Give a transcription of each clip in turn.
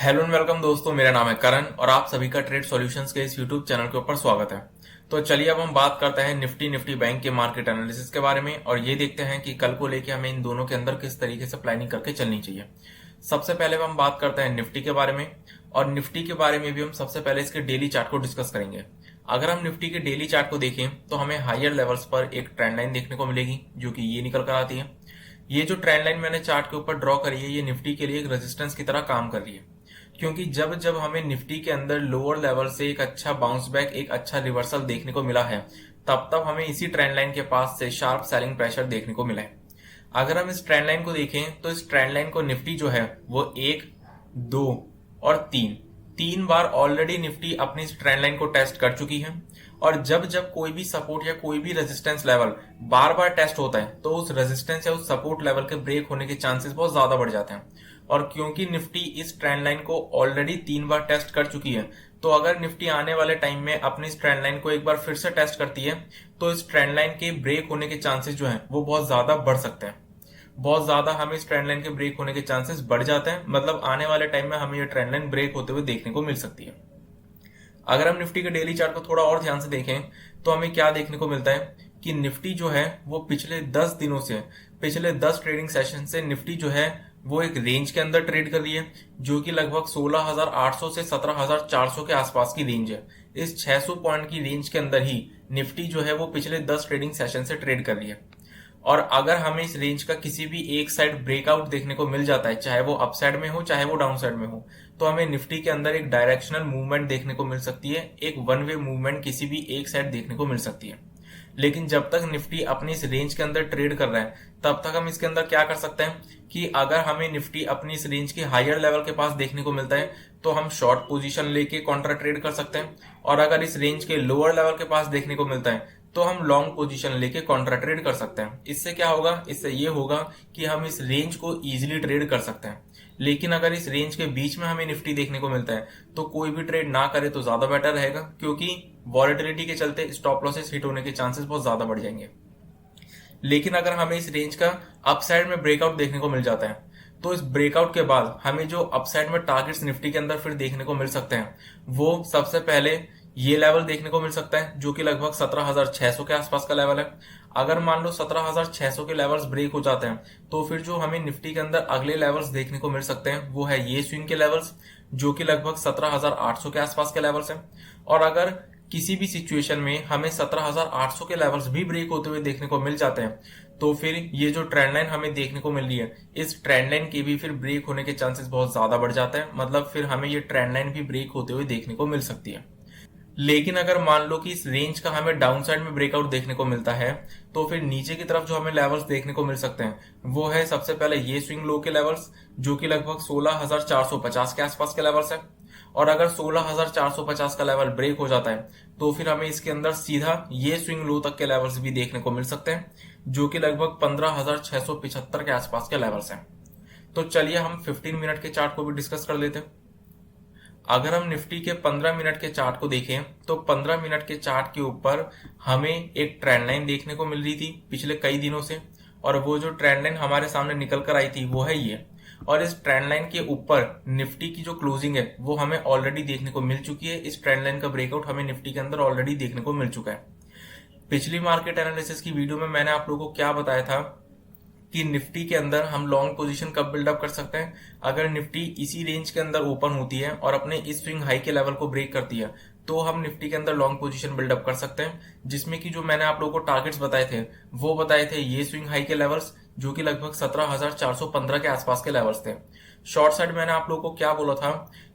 Hello and welcome दोस्तों, मेरा नाम है करण और आप सभी का ट्रेड सॉल्यूशंस के इस यूट्यूब चैनल के ऊपर स्वागत है। तो चलिए अब हम बात करते हैं निफ्टी बैंक के मार्केट एनालिसिस के बारे में और ये देखते हैं कि कल को लेके हमें इन दोनों के अंदर किस तरीके से प्लानिंग करके चलनी चाहिए। सबसे पहले हम बात करते हैं निफ्टी के बारे में और निफ्टी के बारे में भी हम सबसे पहले इसके डेली चार्ट को डिस्कस करेंगे। अगर हम निफ्टी के डेली चार्ट को देखें तो हमें हायर लेवल्स पर एक ट्रेंड लाइन देखने को मिलेगी जो कि ये निकल कर आती है। ये जो ट्रेंड लाइन मैंने चार्ट के ऊपर ड्रॉ करी है ये निफ्टी के लिए एक रेजिस्टेंस की तरह काम कर रही है, क्योंकि जब जब हमें निफ्टी के अंदर लोअर लेवल से एक अच्छा बाउंस बैक, एक अच्छा रिवर्सल देखने को मिला है, तब तब हमें इसी ट्रेंड लाइन के पास से शार्प सेलिंग प्रेशर देखने को मिला है। अगर हम इस ट्रेंड लाइन को देखें तो इस ट्रेंड लाइन को निफ्टी जो है वो 1, 2 और 3 बार ऑलरेडी निफ्टी अपनी इस ट्रेंड लाइन को टेस्ट कर चुकी है। और जब जब कोई भी सपोर्ट या कोई भी रेजिस्टेंस लेवल बार बार टेस्ट होता है तो उस रेजिस्टेंस या उस सपोर्ट लेवल के ब्रेक होने के चांसेस बहुत ज्यादा बढ़ जाते हैं। और क्योंकि निफ्टी इस ट्रेंड लाइन को ऑलरेडी 3 बार टेस्ट कर चुकी है, तो अगर निफ्टी आने वाले टाइम में अपनी इस ट्रेंड लाइन को एक बार फिर से टेस्ट करती है तो इस ट्रेंड लाइन के ब्रेक होने के चांसेस जो है वो बहुत ज्यादा बढ़ सकते हैं। बहुत ज्यादा हमें इस ट्रेंड लाइन के ब्रेक होने के चांसेस बढ़ जाते हैं, मतलब आने वाले टाइम में हमें ये ट्रेंड लाइन ब्रेक होते हुए देखने को मिल सकती है। अगर हम निफ्टी के डेली चार्ट को थोड़ा और ध्यान से देखें तो हमें क्या देखने को मिलता है कि निफ्टी जो है वो पिछले 10 दिनों से, पिछले 10 ट्रेडिंग सेशन से निफ्टी जो है वो एक रेंज के अंदर ट्रेड कर रही है जो कि लगभग 16,800 से 17,400 के आसपास की रेंज है। इस 600 पॉइंट की रेंज के अंदर ही निफ्टी जो है वो पिछले 10 ट्रेडिंग सेशन से ट्रेड कर रही है। और अगर हमें इस रेंज का किसी भी एक साइड ब्रेकआउट देखने को मिल जाता है, चाहे वो अप साइड में हो चाहे वो डाउन साइड में हो, तो हमें निफ्टी के अंदर एक डायरेक्शनल मूवमेंट देखने को मिल सकती है, एक वन वे मूवमेंट किसी भी एक साइड देखने को मिल सकती है। लेकिन जब तक निफ्टी अपनी इस रेंज के अंदर ट्रेड कर रहा है तब तक हम इसके अंदर क्या कर सकते हैं कि अगर हमें निफ्टी अपनी इस रेंज के हायर लेवल के पास देखने को मिलता है तो हम शॉर्ट पोजीशन लेके कॉन्ट्रा ट्रेड कर सकते हैं, और अगर इस रेंज के लोअर लेवल के पास देखने को मिलता है तो हम लॉन्ग पोजीशन लेके कॉन्ट्रा ट्रेड कर सकते हैं। इससे क्या होगा, इससे ये होगा कि हम इस रेंज को इजीली ट्रेड कर सकते हैं। लेकिन अगर इस रेंज के बीच में हमें निफ्टी देखने को मिलता है तो कोई भी ट्रेड ना करे तो ज्यादा बेटर रहेगा, क्योंकि वॉलेटिलिटी के चलते स्टॉप लॉसेस हिट होने के चांसेस बहुत ज्यादा बढ़ जाएंगे। लेकिन अगर हमें इस रेंज का अपसाइड में ब्रेकआउट देखने को मिल जाता है तो इस ब्रेकआउट के बाद हमें जो अपसाइड में टारगेट्स निफ्टी के अंदर फिर देखने को मिल सकते हैं वो सबसे पहले ये लेवल देखने को मिल सकता है जो कि लगभग 17,600 के आसपास का लेवल है। अगर मान लो 17,600 के लेवल्स ब्रेक हो जाते हैं तो फिर जो हमें निफ्टी के अंदर अगले लेवल्स देखने को मिल सकते हैं वो है ये स्विंग के लेवल्स जो कि लगभग 17,800 के आसपास के लेवल्स हैं। और अगर किसी भी सिचुएशन में हमें 17,800 के लेवल्स भी ब्रेक होते हुए देखने को मिल जाते हैं तो फिर ये जो ट्रेंड लाइन हमें देखने को मिल रही है इस ट्रेंड लाइन के भी फिर ब्रेक होने के चांसेस बहुत ज्यादा बढ़ जाते हैं, मतलब फिर हमें ये ट्रेंड लाइन भी ब्रेक होते हुए देखने को मिल सकती है। लेकिन अगर मान लो कि इस रेंज का हमें डाउन साइड में ब्रेकआउट देखने को मिलता है तो फिर नीचे की तरफ जो हमें लेवल्स देखने को मिल सकते हैं वो है सबसे पहले ये स्विंग लो के लेवल्स जो कि लगभग 16,450 के आसपास के लेवल्स है। और अगर 16,450 का लेवल ब्रेक हो जाता है तो फिर हमें इसके अंदर सीधा ये स्विंग लो तक के लेवल्स भी देखने को मिल सकते हैं जो कि लगभग 15,675 के आसपास के लेवल्स हैं। तो चलिए हम 15 मिनट के चार्ट को भी डिस्कस कर लेते हैं। अगर हम निफ्टी के 15 मिनट के चार्ट को देखें तो 15 मिनट के चार्ट के ऊपर हमें एक ट्रेंड लाइन देखने को मिल रही थी पिछले कई दिनों से, और वो जो ट्रेंड लाइन हमारे सामने निकल कर आई थी वो है ये। और इस ट्रेंड लाइन के ऊपर निफ्टी की जो क्लोजिंग है वो हमें ऑलरेडी देखने को मिल चुकी है। इस ट्रेंड लाइन का ब्रेकआउट हमें निफ्टी के अंदर ऑलरेडी देखने को मिल चुका है। पिछली मार्केट एनालिसिस की वीडियो में मैंने आप लोगों को क्या बताया था कि निफ्टी के अंदर हम लॉन्ग पोजीशन कब बिल्डअप कर सकते हैं, अगर निफ्टी इसी रेंज के अंदर ओपन होती है और अपने इस स्विंग हाई के लेवल को ब्रेक करती है तो हम निफ्टी के अंदर लॉन्ग पोजीशन बिल्डअप कर सकते हैं। जिसमें कि जो मैंने आप लोगों को टारगेट्स बताए थे वो बताए थे ये स्विंग हाई के लेवल्स जो कि लगभग 17,415 के आसपास के लेवल्स थे। शॉर्ट साइड मैंने आप लोगों को क्या बोला था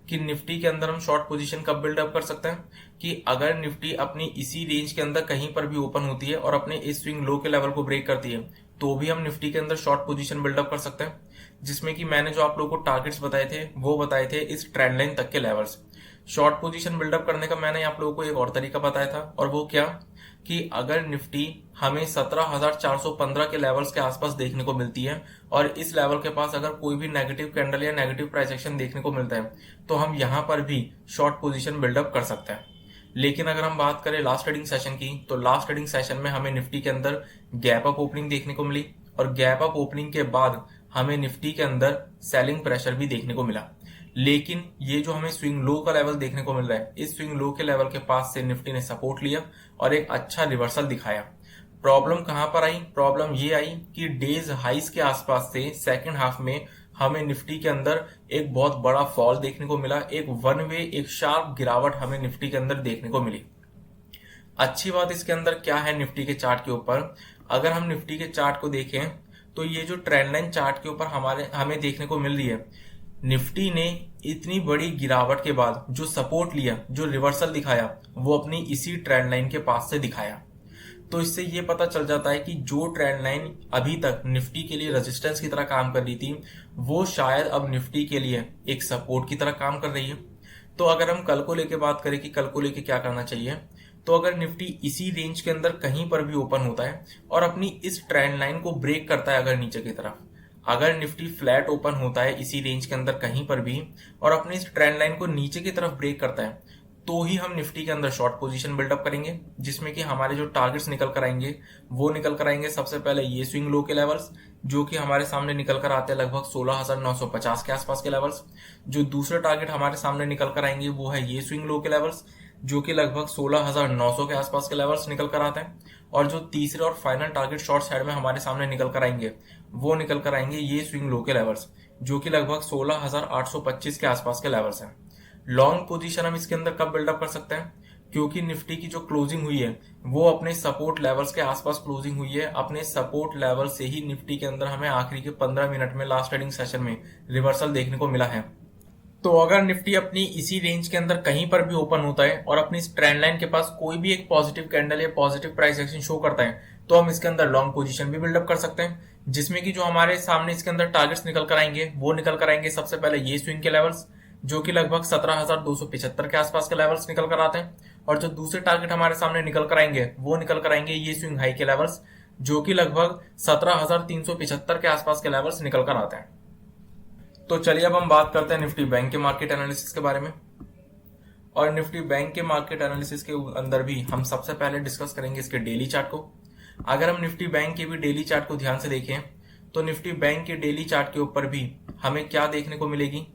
कि निफ्टी के अंदर हम शॉर्ट पोजीशन कब बिल्डअप कर सकते हैं कि अगर निफ्टी अपनी इसी रेंज के अंदर कहीं पर भी ओपन होती है और अपने इस स्विंग लो के लेवल को ब्रेक करती है तो भी हम निफ्टी के अंदर शॉर्ट पोजीशन बिल्डअप कर सकते हैं। जिसमें कि मैंने जो आप लोगों को टारगेट्स बताए थे वो बताए थे इस ट्रेंड लाइन तक के लेवल्स। शॉर्ट पोजीशन बिल्डअप करने का मैंने आप लोगों को एक और तरीका बताया था, और वो क्या कि अगर निफ्टी हमें 17,415 के लेवल्स के आसपास देखने को मिलती है और इस लेवल के पास अगर कोई भी नेगेटिव कैंडल या नेगेटिव प्राइस एक्शन देखने को मिलता है तो हम यहां पर भी शॉर्ट पोजीशन बिल्डअप कर सकते हैं। लेकिन अगर हम बात करें लास्ट ट्रेडिंग सेशन की तो लास्ट ट्रेडिंग सेशन में हमें निफ्टी के अंदर गैप अप ओपनिंग देखने को मिली, और गैप अप ओपनिंग के बाद हमें निफ्टी के अंदर सेलिंग प्रेशर भी देखने को मिला। लेकिन ये जो हमें स्विंग लो का लेवल देखने को मिल रहा है, इस स्विंग लो के लेवल के पास से निफ्टी ने सपोर्ट लिया और एक अच्छा रिवर्सल दिखाया। प्रॉब्लम कहां पर आई? प्रॉब्लम ये आई कि डेज हाइस के आसपास से सेकंड हाफ में हमें निफ्टी के अंदर एक बहुत बड़ा फॉल देखने को मिला, एक वन वे एक शार्प गिरावट हमें निफ्टी के अंदर देखने को मिली। अच्छी बात इसके अंदर क्या है निफ्टी के चार्ट के ऊपर, अगर हम निफ्टी के चार्ट को देखें तो ये जो ट्रेंड लाइन चार्ट के ऊपर हमें देखने को मिल रही है, निफ्टी ने इतनी बड़ी गिरावट के बाद जो सपोर्ट लिया, जो रिवर्सल दिखाया, वो अपनी इसी ट्रेंड लाइन के पास से दिखाया। तो इससे ये पता चल जाता है कि जो ट्रेंड लाइन अभी तक निफ्टी के लिए रेजिस्टेंस की तरह काम कर रही थी, वो शायद अब निफ्टी के लिए एक सपोर्ट की तरह काम कर रही है। तो अगर हम कल को लेके बात करें कि कल को लेके क्या करना चाहिए, तो अगर निफ्टी इसी रेंज के अंदर कहीं पर भी ओपन होता है और अपनी इस ट्रेंड लाइन को ब्रेक करता है, अगर नीचे की तरफ, अगर निफ्टी फ्लैट ओपन होता है इसी रेंज के अंदर कहीं पर भी और अपनी इस ट्रेंड लाइन को नीचे की तरफ ब्रेक करता है, तो ही हम निफ्टी के अंदर शॉर्ट पोजीशन बिल्डअप करेंगे, जिसमें कि हमारे जो टारगेट्स निकल कर आएंगे वो निकल कर आएंगे सबसे पहले ये स्विंग लो के लेवल्स, जो कि हमारे सामने निकल कर आते हैं लगभग 16,950 के आसपास के लेवल्स। जो दूसरे टारगेट हमारे सामने निकल कर आएंगे वो है ये स्विंग लो के लेवल्स, जो कि लगभग 16,900 के आसपास के लेवल्स निकल कर आते हैं। और जो तीसरे और फाइनल टारगेट शॉर्ट साइड में हमारे सामने निकल कर आएंगे वो निकल कर आएंगे ये स्विंग लो के लेवल्स, जो कि लगभग 16,825 के आसपास के लेवल्स हैं। लॉन्ग पोजीशन हम इसके अंदर कब बिल्डअप कर सकते हैं? क्योंकि निफ्टी की जो क्लोजिंग हुई है वो अपने सपोर्ट लेवल्स के आसपास क्लोजिंग हुई है। अपने सपोर्ट लेवल से ही निफ्टी के अंदर हमें आखिरी के 15 मिनट में लास्ट ट्रेडिंग सेशन में रिवर्सल देखने को मिला है। तो अगर निफ्टी अपनी इसी रेंज के अंदर कहीं पर भी ओपन होता है और अपनी इस ट्रेंड लाइन के पास कोई भी एक पॉजिटिव कैंडल या पॉजिटिव प्राइस एक्शन शो करता है, तो हम इसके अंदर लॉन्ग पोजीशन भी बिल्डअप कर सकते हैं, जिसमें कि जो हमारे सामने इसके अंदर टारगेट्स निकल कर आएंगे वो निकल कर आएंगे सबसे पहले ये स्विंग के लेवल्स, जो कि लगभग 17,275 के आसपास के लेवल्स निकल कर आते हैं। और जो दूसरे टारगेट हमारे सामने निकल कर आएंगे वो निकल कर आएंगे ये स्विंग हाई के लेवल्स, जो कि लगभग 17,375 के आसपास के लेवल्स निकल कर आते हैं। तो चलिए अब हम बात करते हैं निफ्टी बैंक के मार्केट एनालिसिस के बारे में। और निफ्टी बैंक के मार्केट एनालिसिस के अंदर भी हम सबसे पहले डिस्कस करेंगे इसके डेली चार्ट को। अगर हम निफ्टी बैंक के भी डेली चार्ट को ध्यान से देखें तो निफ्टी बैंक के डेली चार्ट के ऊपर भी हमें क्या देखने को मिलेगी,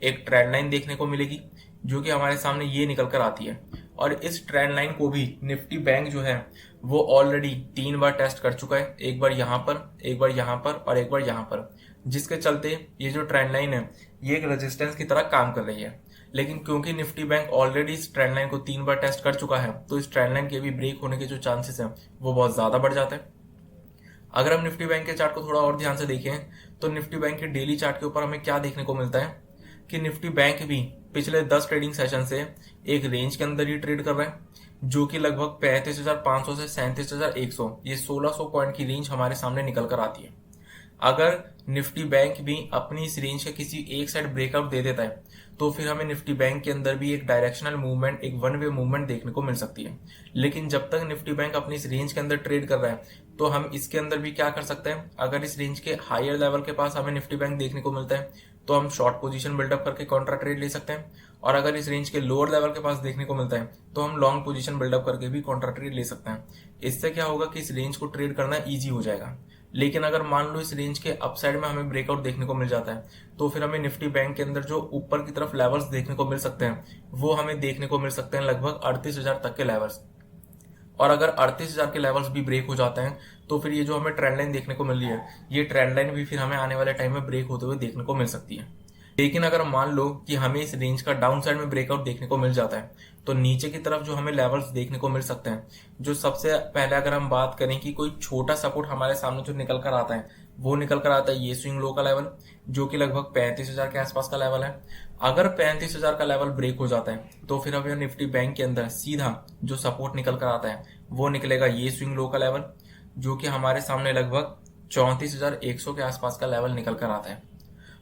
एक ट्रेंड लाइन देखने को मिलेगी, जो कि हमारे सामने ये निकल कर आती है। और इस ट्रेंड लाइन को भी निफ्टी बैंक जो है वो ऑलरेडी 3 बार टेस्ट कर चुका है, एक बार यहां पर, एक बार यहां पर और एक बार यहां पर, जिसके चलते ये जो ट्रेंड लाइन है ये एक रेजिस्टेंस की तरह काम कर रही है। लेकिन क्योंकि निफ्टी बैंक ऑलरेडी इस ट्रेंड लाइन को 3 बार टेस्ट कर चुका है, तो इस ट्रेंड लाइन के भी ब्रेक होने के जो चांसेस हैं वो बहुत ज्यादा बढ़ जाते हैं। अगर हम निफ्टी बैंक के चार्ट को थोड़ा और ध्यान से देखें तो निफ्टी बैंक के डेली चार्ट के ऊपर हमें क्या देखने को मिलता है कि निफ्टी बैंक भी पिछले 10 ट्रेडिंग सेशन से एक रेंज के अंदर ही ट्रेड कर रहे हैं, जो कि लगभग 35,500 से 37,100, ये 1600 पॉइंट की रेंज हमारे सामने निकल कर आती है। अगर निफ्टी बैंक भी अपनी इस रेंज का किसी एक साइड ब्रेकआउट दे देता है तो फिर हमें निफ्टी बैंक के अंदर भी एक डायरेक्शनल मूवमेंट, एक वन वे मूवमेंट देखने को मिल सकती है। लेकिन जब तक निफ्टी बैंक अपनी इस रेंज के अंदर ट्रेड कर रहा है तो हम इसके अंदर भी क्या कर सकते हैं, अगर इस रेंज के हायर लेवल के पास हमें निफ्टी बैंक देखने को मिलता है तो हम शॉर्ट पोजीशन बिल्डअप करके कॉन्ट्रा ट्रेड ले सकते हैं, और अगर इस रेंज के लोअर लेवल के पास देखने को मिलता है तो हम लॉन्ग पोजीशन बिल्डअप करके भी कॉन्ट्रा ट्रेड ले सकते हैं। इससे क्या होगा कि इस रेंज को ट्रेड करना ईजी हो जाएगा। लेकिन अगर मान लो इस रेंज के अपसाइड में हमें ब्रेकआउट देखने को मिल जाता है तो फिर हमें निफ्टी बैंक के अंदर जो ऊपर की तरफ लेवल्स देखने को मिल सकते हैं वो हमें देखने को मिल सकते हैं लगभग 38,000 तक के लेवल्स। और अगर 38,000 के लेवल्स भी ब्रेक हो जाते हैं तो फिर ये जो हमें ट्रेंड लाइन देखने को मिल रही है, ये ट्रेंड लाइन भी फिर हमें आने वाले टाइम में ब्रेक होते हुए देखने को मिल सकती है। लेकिन अगर मान लो कि हमें इस रेंज का डाउन साइड में ब्रेकआउट देखने को मिल जाता है तो नीचे की तरफ जो हमें लेवल्स देखने को मिल सकते हैं, जो सबसे पहले अगर हम बात करें कि कोई छोटा सपोर्ट हमारे सामने जो निकल कर आता है वो निकल कर आता है ये स्विंग लो का लेवल, जो कि लगभग 35,000 के आसपास का लेवल है। अगर 35,000 का लेवल ब्रेक हो जाता है तो फिर हमें निफ्टी बैंक के अंदर सीधा जो सपोर्ट निकल कर आता है वो निकलेगा ये स्विंग लो का लेवल, जो कि हमारे सामने लगभग 34,100 के आसपास का लेवल निकल कर आता है।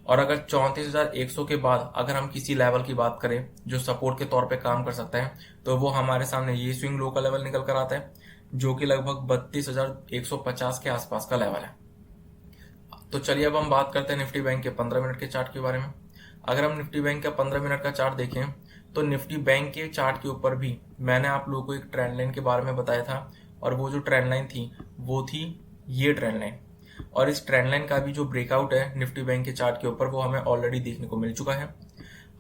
और अगर 34,100 के बाद अगर हम किसी लेवल की बात करें जो सपोर्ट के तौर पे काम कर सकता है तो वो हमारे सामने ये स्विंग लो का लेवल निकल कर आता है, जो कि लगभग 32,150 के आसपास का लेवल है। तो चलिए अब हम बात करते हैं निफ्टी बैंक के 15 मिनट के चार्ट के बारे में। अगर हम निफ्टी बैंक का 15 मिनट का चार्ट देखें तो निफ्टी बैंक के चार्ट के ऊपर भी मैंने आप लोगों को एक ट्रेंड लाइन के बारे में बताया था, और वो जो ट्रेंड लाइन थी वो थी ये ट्रेंड लाइन। और इस ट्रेंड लाइन का भी जो ब्रेकआउट है निफ्टी बैंक के चार्ट के ऊपर वो हमें ऑलरेडी देखने को मिल चुका है।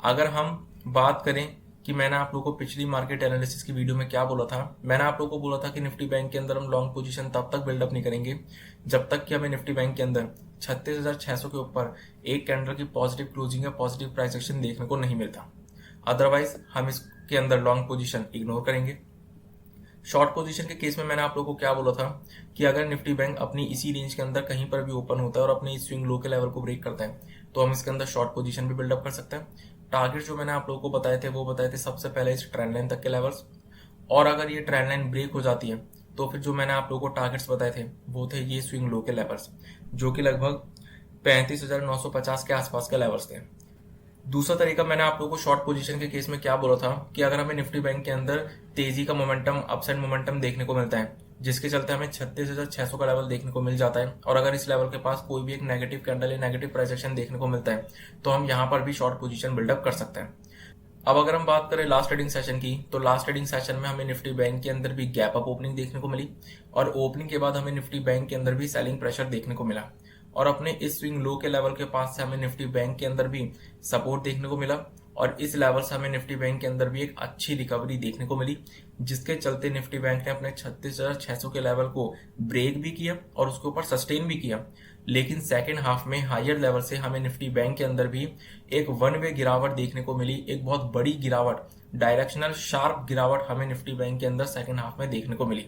अगर हम बात करें कि मैंने आप लोगों को पिछली मार्केट एनालिसिस की वीडियो में क्या बोला था, मैंने आप लोगों को बोला था कि निफ्टी बैंक के अंदर हम लॉन्ग पोजीशन तब तक बिल्डअप नहीं करेंगे जब तक कि हमें निफ्टी बैंक के अंदर 36,600 के ऊपर एक कैंडल की पॉजिटिव क्लोजिंग या पॉजिटिव प्राइस एक्शन देखने को नहीं मिलता। अदरवाइज हम इसके अंदर लॉन्ग पोजीशन इग्नोर करेंगे। शॉर्ट पोजीशन के केस में मैंने आप लोगों को क्या बोला था कि अगर निफ्टी बैंक अपनी इसी रेंज के अंदर कहीं पर भी ओपन होता है और अपने स्विंग लो के लेवल को ब्रेक करता है तो हम इसके अंदर शॉर्ट पोजीशन भी बिल्डअप कर सकते हैं। टारगेट जो मैंने आप लोगों को बताए थे वो बताए थे सबसे पहले इस ट्रेंड लाइन तक के लेवल्स, और अगर ये ट्रेंड लाइन ब्रेक हो जाती है तो फिर जो मैंने आप लोगों को टारगेट्स बताए थे वो थे ये स्विंग लो के लेवल्स, जो कि लगभग 35,950 के आसपास के लेवल्स थे। दूसरा तरीका मैंने आप लोगों को शॉर्ट पोजीशन के केस में क्या बोला था कि अगर हमें निफ्टी बैंक के अंदर तेजी का मोमेंटम, अपसाइड मोमेंटम देखने को मिलता है जिसके चलते हमें 36,600 का लेवल देखने को मिल जाता है, और अगर इस लेवल के पास कोई भी एक नेगेटिव कैंडल या नेगेटिव प्राइस एक्शन देखने को मिलता है तो हम यहां पर भी शॉर्ट पोजीशन बिल्डअप कर सकते हैं। अब अगर हम बात करें लास्ट ट्रेडिंग सेशन की, तो लास्ट ट्रेडिंग सेशन में हमें निफ्टी बैंक के अंदर भी गैप अप ओपनिंग देखने को मिली, और ओपनिंग के बाद हमें निफ्टी बैंक के अंदर भी सेलिंग प्रेशर देखने को मिला, और अपने इस स्विंग लो के लेवल के पास से हमें निफ्टी बैंक के अंदर भी सपोर्ट देखने को मिला, और इस लेवल से हमें निफ्टी बैंक के अंदर भी एक अच्छी रिकवरी देखने को मिली, जिसके चलते निफ्टी बैंक ने अपने 36,600 के लेवल को ब्रेक भी किया और उसके ऊपर सस्टेन भी किया। लेकिन सेकेंड हाफ में हायर लेवल से हमें निफ्टी बैंक के अंदर भी एक वन वे गिरावट देखने को मिली, एक बहुत बड़ी गिरावट, डायरेक्शनल शार्प गिरावट हमें निफ्टी बैंक के अंदर सेकेंड हाफ में देखने को मिली।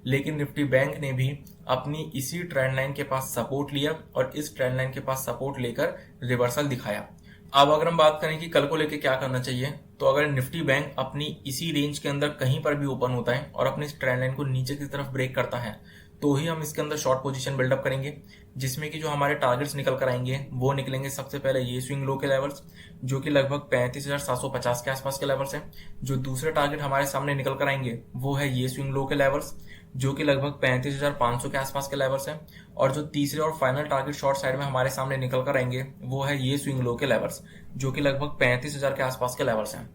लेकिन निफ्टी बैंक ने भी अपनी इसी ट्रेंड लाइन के पास सपोर्ट लिया और इस ट्रेंड लाइन के पास सपोर्ट लेकर रिवर्सल दिखाया। अब अगर हम बात करें कि कल को लेके क्या करना चाहिए, तो अगर निफ्टी बैंक अपनी इसी रेंज के अंदर कहीं पर भी ओपन होता है और अपनी इस ट्रेंड लाइन को नीचे की तरफ ब्रेक करता है तो ही हम इसके अंदर शॉर्ट पोजीशन बिल्डअप करेंगे, जिसमें कि जो हमारे टारगेट्स निकल कर आएंगे वो निकलेंगे सबसे पहले ये स्विंग लो के लेवल्स, जो कि लगभग 35,750 के आसपास के लेवल्स हैं। जो दूसरे टारगेट हमारे सामने निकल कर आएंगे वो है ये स्विंग लो के लेवल्स, जो कि लगभग 35,500 के आसपास के लेवल्स हैं। और जो तीसरे और फाइनल टारगेट शॉर्ट साइड में हमारे सामने निकल कर आएंगे वो है ये स्विंग लो के लेवल्स, जो कि लगभग 35,000 के आसपास के लेवल्स हैं।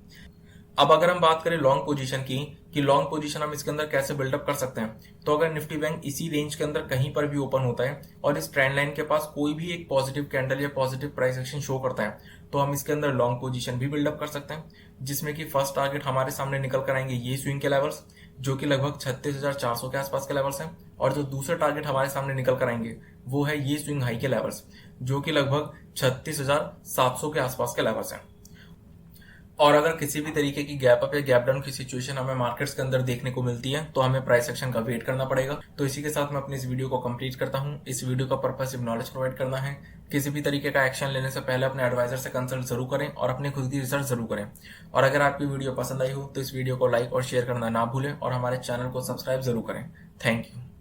अब अगर हम बात करें लॉन्ग पोजीशन की कि लॉन्ग पोजीशन हम इसके अंदर कैसे बिल्डअप कर सकते हैं, तो अगर निफ्टी बैंक इसी रेंज के अंदर कहीं पर भी ओपन होता है और इस ट्रेंड लाइन के पास कोई भी एक पॉजिटिव कैंडल या पॉजिटिव प्राइस एक्शन शो करता है तो हम इसके अंदर लॉन्ग पोजीशन भी बिल्डअप कर सकते हैं, जिसमें कि फर्स्ट टारगेट हमारे सामने निकल कर आएंगे ये स्विंग के लेवल्स, जो कि लगभग 36,400 के आसपास के लेवल्स हैं। और जो दूसरे टारगेट हमारे सामने निकल कर आएंगे वो है ये स्विंग हाई के लेवल्स, जो कि लगभग 36,700 के आसपास के लेवल्स हैं। और अगर किसी भी तरीके की गैप अप या गैप डाउन की सिचुएशन हमें मार्केट्स के अंदर देखने को मिलती है तो हमें प्राइस एक्शन का वेट करना पड़ेगा। तो इसी के साथ मैं अपनी इस वीडियो को कंप्लीट करता हूं। इस वीडियो का पर्पस सिर्फ नॉलेज प्रोवाइड करना है। किसी भी तरीके का एक्शन लेने से पहले अपने एडवाइजर से कंसल्ट जरूर करें और अपनी खुद की रिसर्च जरूर करें। और अगर आपकी वीडियो पसंद आई हो तो इस वीडियो को लाइक और शेयर करना ना भूलें और हमारे चैनल को सब्सक्राइब जरूर करें। Thank you.